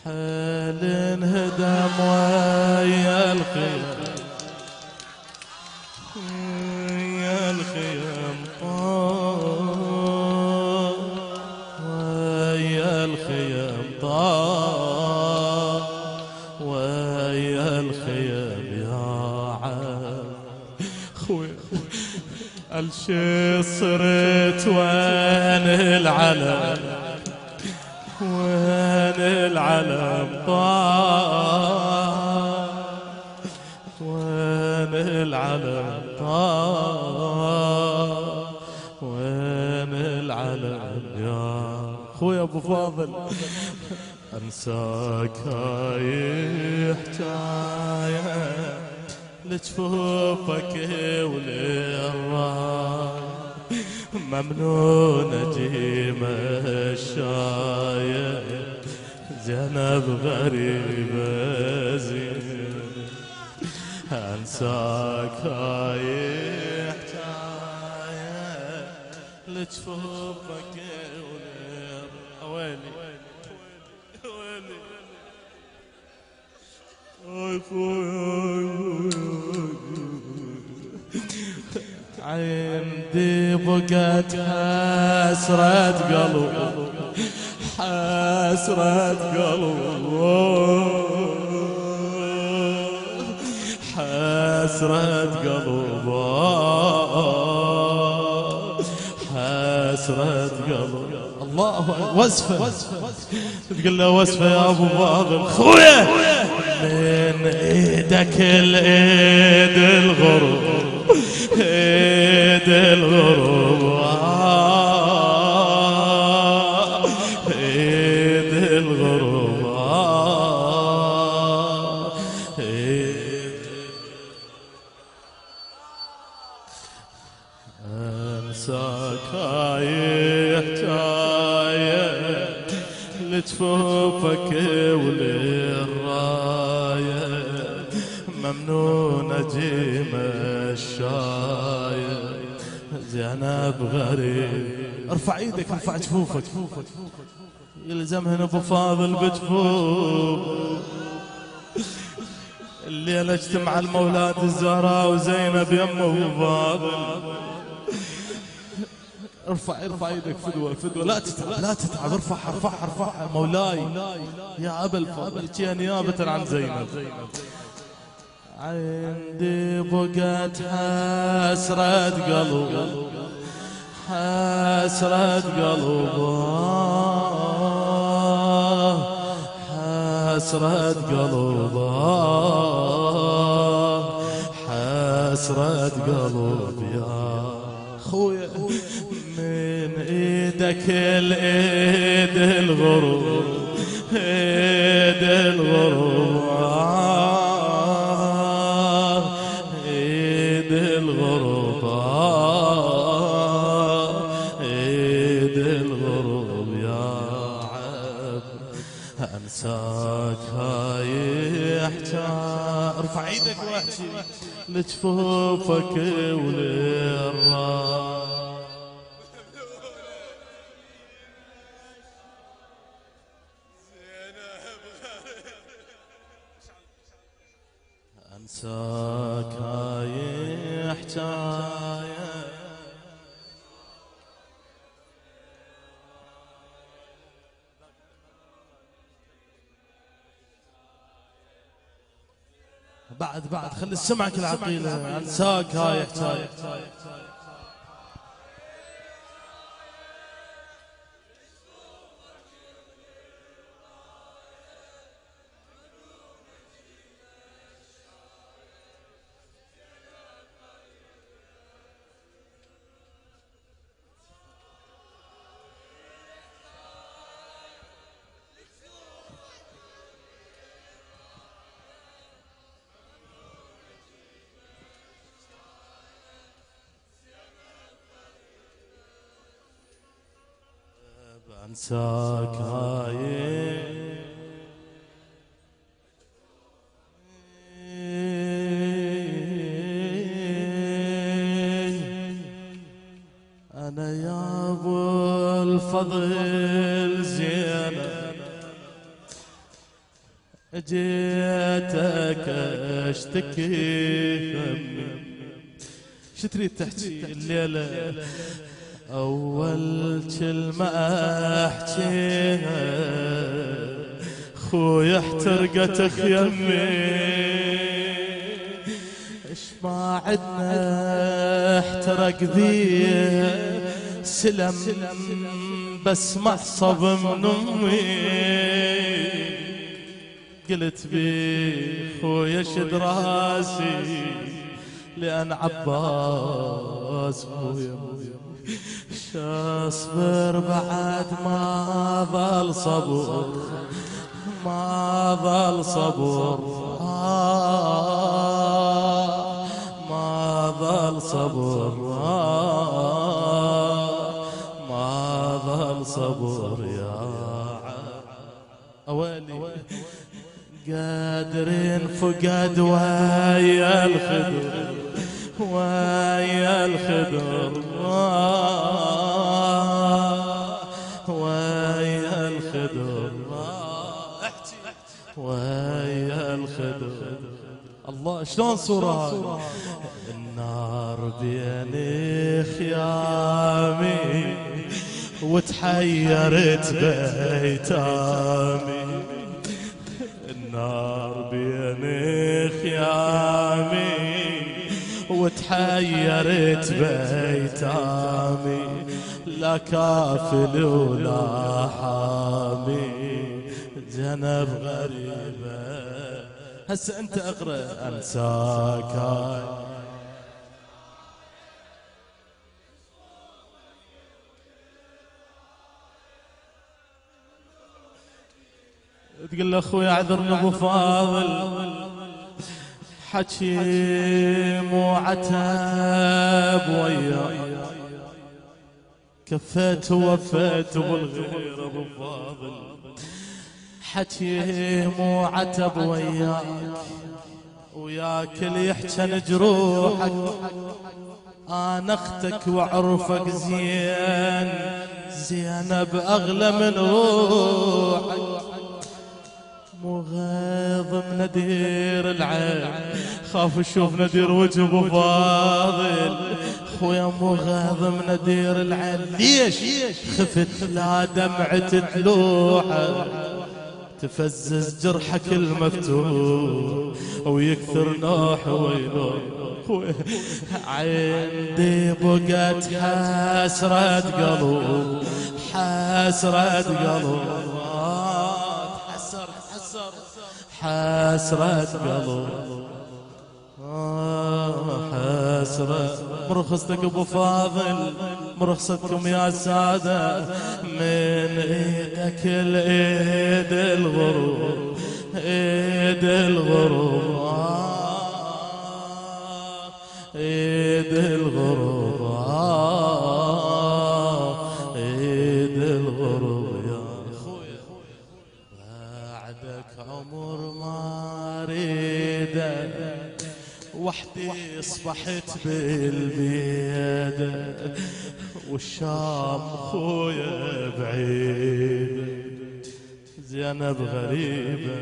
حيل انهدم ويا الخيام، يا الخيام طار، ويا الخيام طار، ويا الخيام يا عم خويا. الشي صرت وين العلم، وين العلم طار، وين العلم طار، وين العلم يا خويا ابو فاضل. انساك هاي حكايه لجفوفك وللراي، ممنون اجي مشاية زينب غريبة زين. انساك هاي حكاية لجفوفك وللراي، ويلي عندي بقت حسرة قلب، حسرة قلب، حسرة قلب، حسرة قلب. الله وصفه تقول له وصفه يا ابو فاضل خويا، من ايدك الايد الغرب، ايد الغرب، ايد الغرب، انساك هاي حكايه لجفوفك وللرايه، ممنون اجي مشاية زينب غريب. ارفع ايدك، ارفع جفوفك، يلزمهن ابو فاضل بجفوف. الليلة اجتمع المولاد الزهراء وزينب يم ابو فاضل. ارفع ايدك فدوة فدوة، لا تتعب لا تتعب، ارفعها مولاي يا ابا الفضل، جيها نيابة عن زينب. عندي بقت حسرة قلب، حسرة قلب، حسرة قلب، حسرة قلب يا خويا. من ايدك الايد الغرب، ايد الغرب، ايد الغرب، ايد الغرب يا عبد. انساك هاي حكاية، ارفع ايدك واحكي لجفوفك وللراي. انساك هاي حكاية بعد خلي سمعك العقيلة. انساك هاي حكاية انساك هاي انا يا ابو الفضل زينب جيتك اشتكي همي. شو تريد تحكي الليلة؟ اول كلمة احكيها خويا احترقتك يمي. اش ما عدنا احترق ذي سلم بس معصب من امي. قلت بي خويا شد راسي لان عباس خويا شاصبر بعد ما ظل صبر ما ظل صبر ما ظل صبر ما ظل صبر يا أوالي قادرين فقد ويا الخدر ويا الخدر ويا الخدر ويا الخدر. الله شلون صورة النار بين خيامي وتحيرت بيتامي. النار بين خيامي وتحيرت بيتامي. لا كافل ولا حامي جنب غريبة. هسه انت اقرأ انساك تقول له اخوي اعذرني ابو فاضل حكي مو عتاب وياك كفيت ووفيت بالغير ابو فاضل. حكي مو عتب وياك وياك اللي يحجن جروحك. انا اختك واعرفك زين زينب اغلى من روحك. مو غيظ من ندير العين خاف اشوف ندير وجه ابو فاضل. خويا مو غيظ من ندير العين ليش خفت لا دمعة تلوحك. تفزز جرحك المفتوح ويكثر نوح وينوح. عندي بقت حسرة قلب حسرة قلب حسرة قلب حسرة. مرخصتك ابو فاضل مرخصتكم يا سادة من ايدك الايد الغروب ايد الغروب ايد الغروب ايد الغروب يا اخويا. بعدك عمر ما اريده وحدي اصبحت بالبيد والشام خويا بعيد زينب غريبة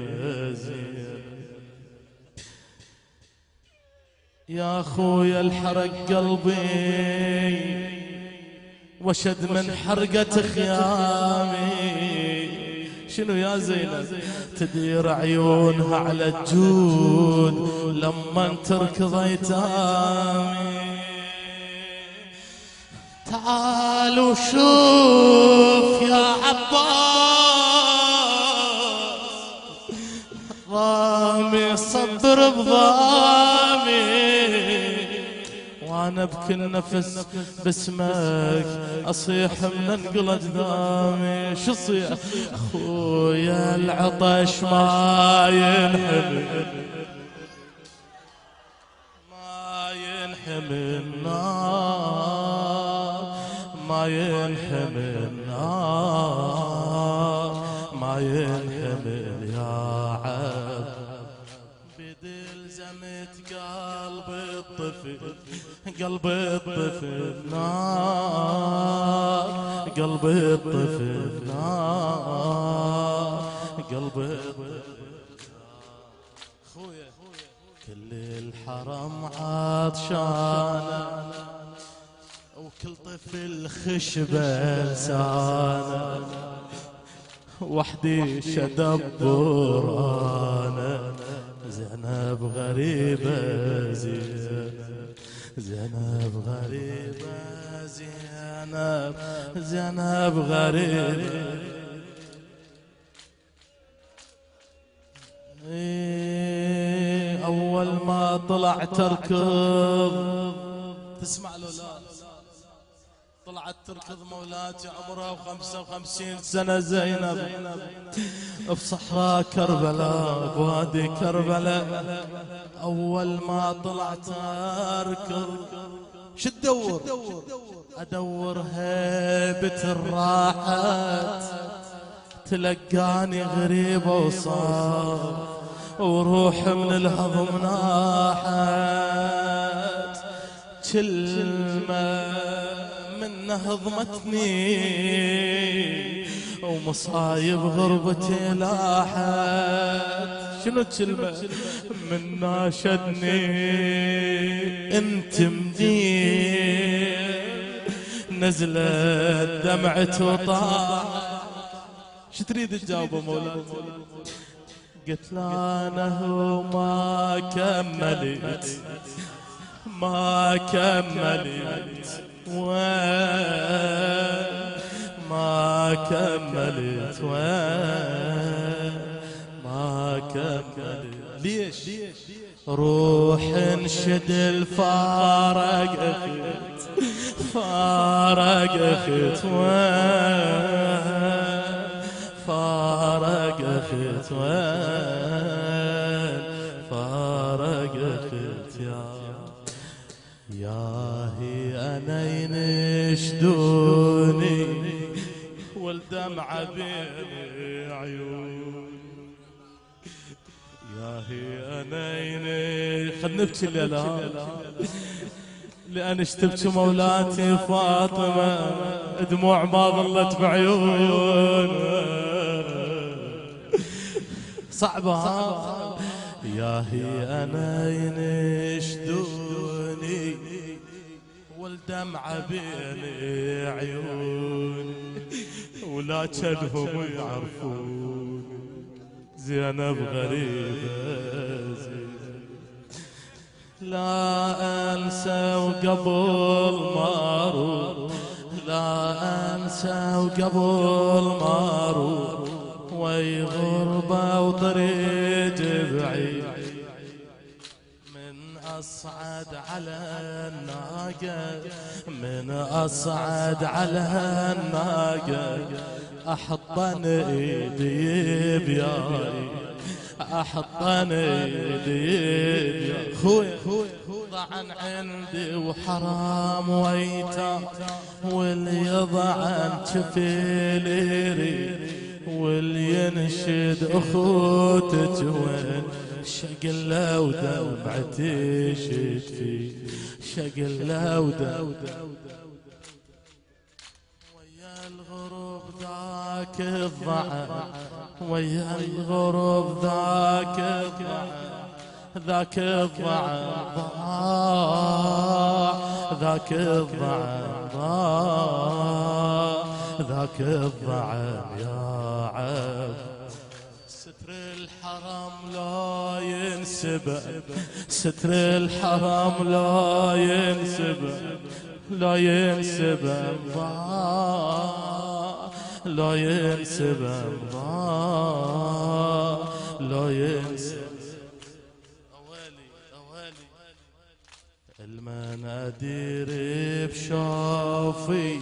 زينب. يا خويا الحرق قلبي وشد من حرقة خيامي. شنو يا زينب تدير عيونها على الجود لما تركض ايتامي. تعال وشوف يا عباس ضامي صبر بضامي وانا بكل نفس باسمك اصيح من انقل اجدامي. شو صيح خويا العطش ما ينحمل ما ينحمل نار ما ينحمل نار ما ينحمل يا عبد. بدل زمت قلب الطفل قلب الطفل نار قلب الطفل نار قلب الطفل كل الحرم عطشانة وكل طفل خشبة لسانة وحدي شدبر أنا زينب غريبة زينب غريبة زينب غريبة. أول ما طلع تركض تسمع له لا طلعت تركض مولاتي عمرها 55 سنة زينب بصحراء كربلاء بوادي كربلاء. أول ما طلعت تركض شو تدور؟ أدور هيبة الراحات تلقاني غريبة وصار وروح من الهضم ناحت كلمة منه هضمتني ومصايب غربتي لاحت. شنو كلمة من ناشدني انت مدين نزلت دمعة وطاح. شو تريد تجاوبه مولاتي؟ قلت لا انا ما كملت ما كملت ما كملت ما كملت. ليش؟ روح انشد الفارق اخت فارق اخت فارق اخت فارق اخت يا هي انا ينشدوني والدمعة بين عيون يا هي انا خلنا نبكي الليلة لأن اشتبت مولاتي فاطمة دموع ما ظلت بعيون صعبة يا هي أنا ينشدوني والدمعة بين عيوني ولا كانهم يعرفون زينب غريبة لا أنسى وقبل ما أروح لا أنسى وقبل ما أروح وي غربة وطريق بعيد من أصعد على الناقة من أصعد على الناقة أحطن إيدي بياي أحطن إيدي يا خويا ضعن عندي وحرام ويتا واللي يضعن كفيلي واللي ينشد أخوتك وين شقلة ودمعتي شتفي شقلة ودمعتي ويا الغروب ذاك الضعن ويا الغروب ذاك الضعن ذاك الضعن ضاع ذاك الضعن ضاع ذاك الضعن يا عب ستر الحرم لا ينسبب ستر الحرم لا ينسبب لا ينسبب ضاع لا ينسبب ضاع لا ينسبب المنادير بشافي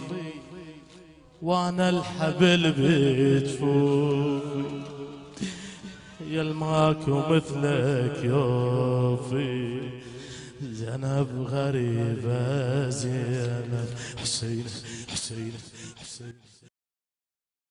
وانا الحبل بجفوفي يا الماكو مثلك يوفي زينب غريبة زينب حسين حسين